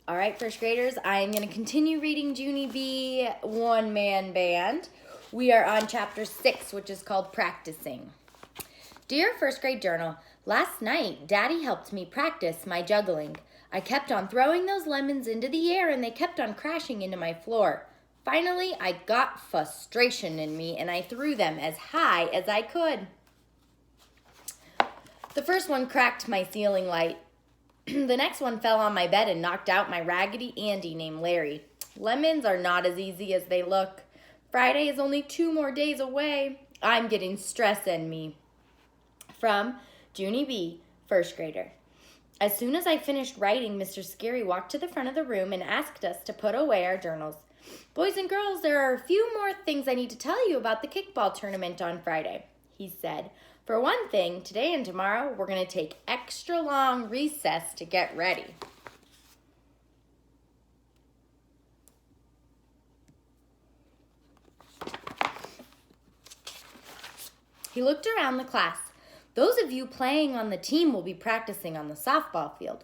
All right, first graders, I am going to continue reading Junie B. One Man Band. We are on chapter 6, which is called Practicing. Dear first grade journal, last night, Daddy helped me practice my juggling. I kept on throwing those lemons into the air and they kept on crashing into my floor. Finally, I got frustration in me and I threw them as high as I could. The first one cracked my ceiling light. The next one fell on my bed and knocked out my Raggedy Andy named Larry. Lemons are not as easy as they look. Friday is only 2 more days away. I'm getting stress in me. From Junie B., first grader. As soon as I finished writing, Mr. Scary walked to the front of the room and asked us to put away our journals. Boys and girls, there are a few more things I need to tell you about the kickball tournament on Friday, he said. For one thing, today and tomorrow, we're going to take extra long recess to get ready. He looked around the class. Those of you playing on the team will be practicing on the softball field.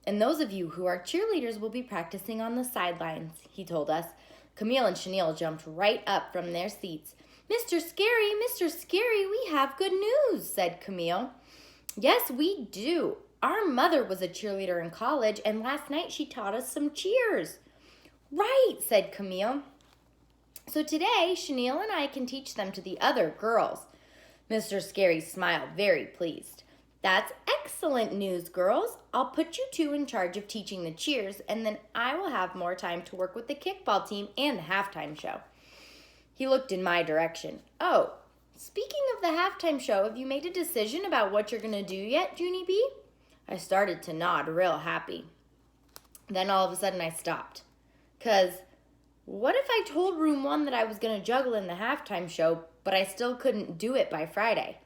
And those of you who are cheerleaders will be practicing on the sidelines, he told us. Camille and Chenille jumped right up from their seats. Mr. Scary, we have good news, said Camille. Yes, we do. Our mother was a cheerleader in college, and last night she taught us some cheers. Right, said Camille. So today, Chenille and I can teach them to the other girls. Mr. Scary smiled, very pleased. That's excellent news, girls. I'll put you two in charge of teaching the cheers, and then I will have more time to work with the kickball team and the halftime show. He looked in my direction. Oh, speaking of the halftime show, have you made a decision about what you're going to do yet, Junie B? I started to nod, real happy. Then all of a sudden I stopped. 'Cause what if I told room 1 that I was going to juggle in the halftime show, but I still couldn't do it by Friday?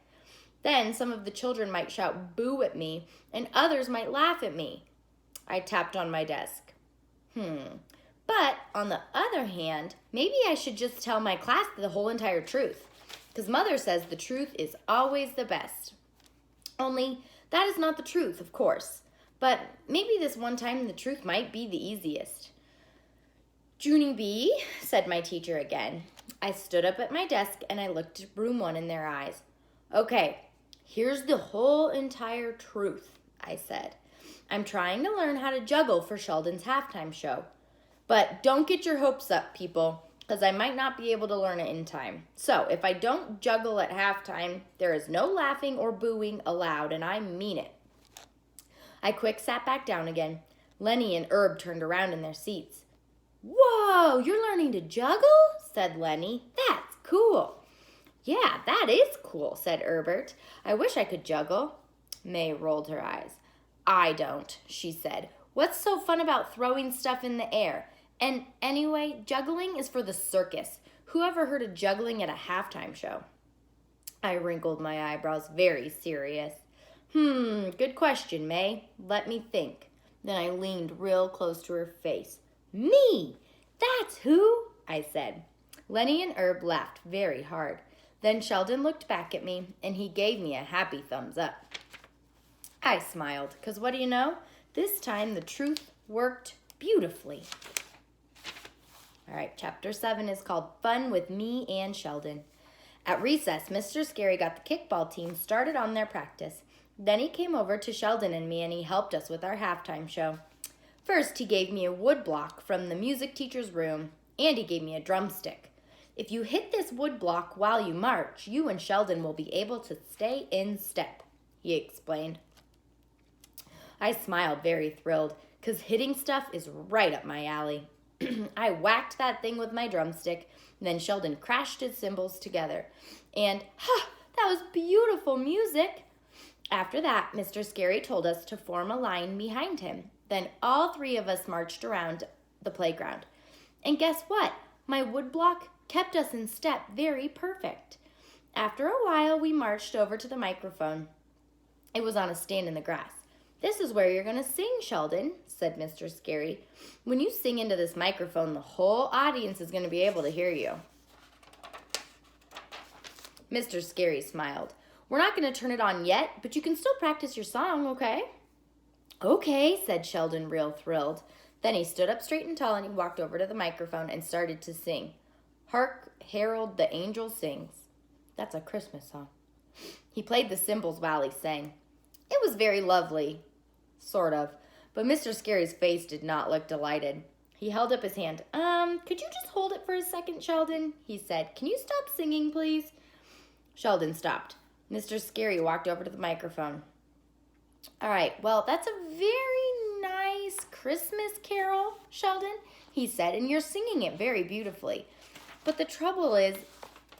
Then some of the children might shout boo at me, and others might laugh at me. I tapped on my desk. But on the other hand, maybe I should just tell my class the whole entire truth, because Mother says the truth is always the best. Only that is not the truth, of course. But maybe this one time the truth might be the easiest. Junie B., said my teacher again. I stood up at my desk and I looked room 1 in their eyes. Okay, here's the whole entire truth, I said. I'm trying to learn how to juggle for Sheldon's halftime show. But don't get your hopes up, people, because I might not be able to learn it in time. So if I don't juggle at halftime, there is no laughing or booing allowed, and I mean it. I quick sat back down again. Lenny and Herb turned around in their seats. Whoa, you're learning to juggle? Said Lenny. That's cool. Yeah, that is cool, said Herbert. I wish I could juggle. May rolled her eyes. I don't, she said. What's so fun about throwing stuff in the air? And anyway, juggling is for the circus. Who ever heard of juggling at a halftime show? I wrinkled my eyebrows, very serious. Good question, May. Let me think. Then I leaned real close to her face. Me! That's who, I said. Lenny and Herb laughed very hard. Then Sheldon looked back at me, and he gave me a happy thumbs up. I smiled, because what do you know? This time the truth worked beautifully. All right, chapter 7 is called Fun with Me and Sheldon. At recess, Mr. Scary got the kickball team started on their practice. Then he came over to Sheldon and me and he helped us with our halftime show. First, he gave me a wood block from the music teacher's room, and he gave me a drumstick. If you hit this wood block while you march, you and Sheldon will be able to stay in step, he explained. I smiled, very thrilled, because hitting stuff is right up my alley. I whacked that thing with my drumstick, and then Sheldon crashed his cymbals together. And, that was beautiful music. After that, Mr. Scary told us to form a line behind him. Then all 3 of us marched around the playground. And guess what? My wood block kept us in step very perfect. After a while, we marched over to the microphone. It was on a stand in the grass. This is where you're going to sing, Sheldon, said Mr. Scary. When you sing into this microphone, the whole audience is going to be able to hear you. Mr. Scary smiled. We're not going to turn it on yet, but you can still practice your song, okay? Okay, said Sheldon, real thrilled. Then he stood up straight and tall and he walked over to the microphone and started to sing. Hark, herald, the angel sings. That's a Christmas song. He played the cymbals while he sang. It was very lovely, sort of, but Mr. Scary's face did not look delighted. He held up his hand. Could you just hold it for a second, Sheldon? He said. Can you stop singing, please? Sheldon stopped. Mr. Scary walked over to the microphone. All right, well, that's a very nice Christmas carol, Sheldon, he said, and you're singing it very beautifully. But the trouble is,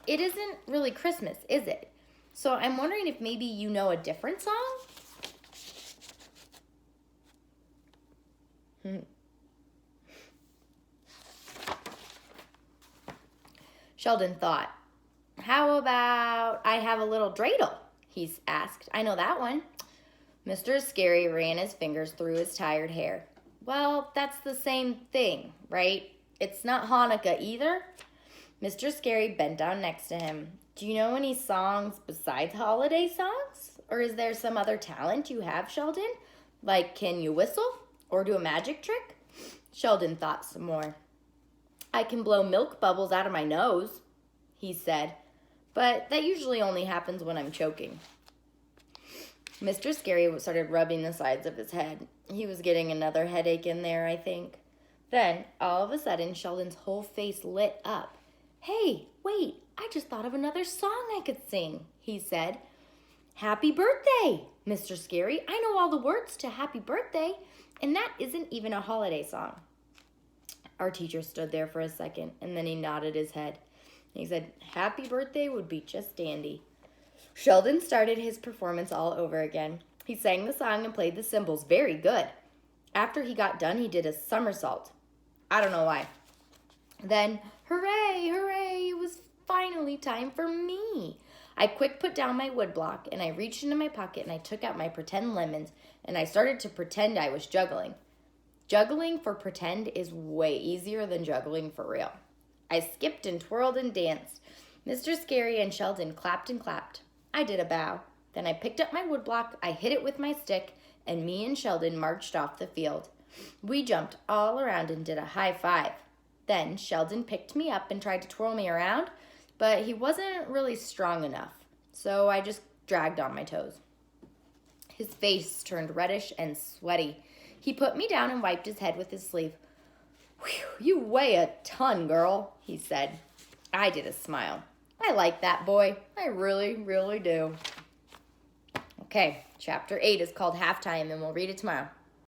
it isn't really Christmas, is it? So I'm wondering if maybe you know a different song? Sheldon thought. How about I have a little dreidel? He asked. I know that one. Mr. Scary ran his fingers through his tired hair. Well, that's the same thing, right? It's not Hanukkah either. Mr. Scary bent down next to him. Do you know any songs besides holiday songs? Or is there some other talent you have, Sheldon? Like, can you whistle or do a magic trick? Sheldon thought some more. I can blow milk bubbles out of my nose, he said, but that usually only happens when I'm choking. Mr. Scary started rubbing the sides of his head. He was getting another headache in there, I think. Then, all of a sudden, Sheldon's whole face lit up. Hey, wait, I just thought of another song I could sing, he said. Happy birthday, Mr. Scary. I know all the words to Happy Birthday, and that isn't even a holiday song. Our teacher stood there for a second, and then he nodded his head. He said, Happy Birthday would be just dandy. Sheldon started his performance all over again. He sang the song and played the cymbals very good. After he got done, he did a somersault. I don't know why. Then, hooray, hooray, it was finally time for me. I quick put down my wood block, and I reached into my pocket, and I took out my pretend lemons, and I started to pretend I was juggling. Juggling for pretend is way easier than juggling for real. I skipped and twirled and danced. Mr. Scary and Sheldon clapped and clapped. I did a bow. Then I picked up my woodblock, I hit it with my stick, and me and Sheldon marched off the field. We jumped all around and did a high five. Then Sheldon picked me up and tried to twirl me around, but he wasn't really strong enough, so I just dragged on my toes. His face turned reddish and sweaty. He put me down and wiped his head with his sleeve. Whew, you weigh a ton, girl, he said. I did a smile. I like that boy. I really, really do. Okay, chapter 8 is called Halftime, and we'll read it tomorrow.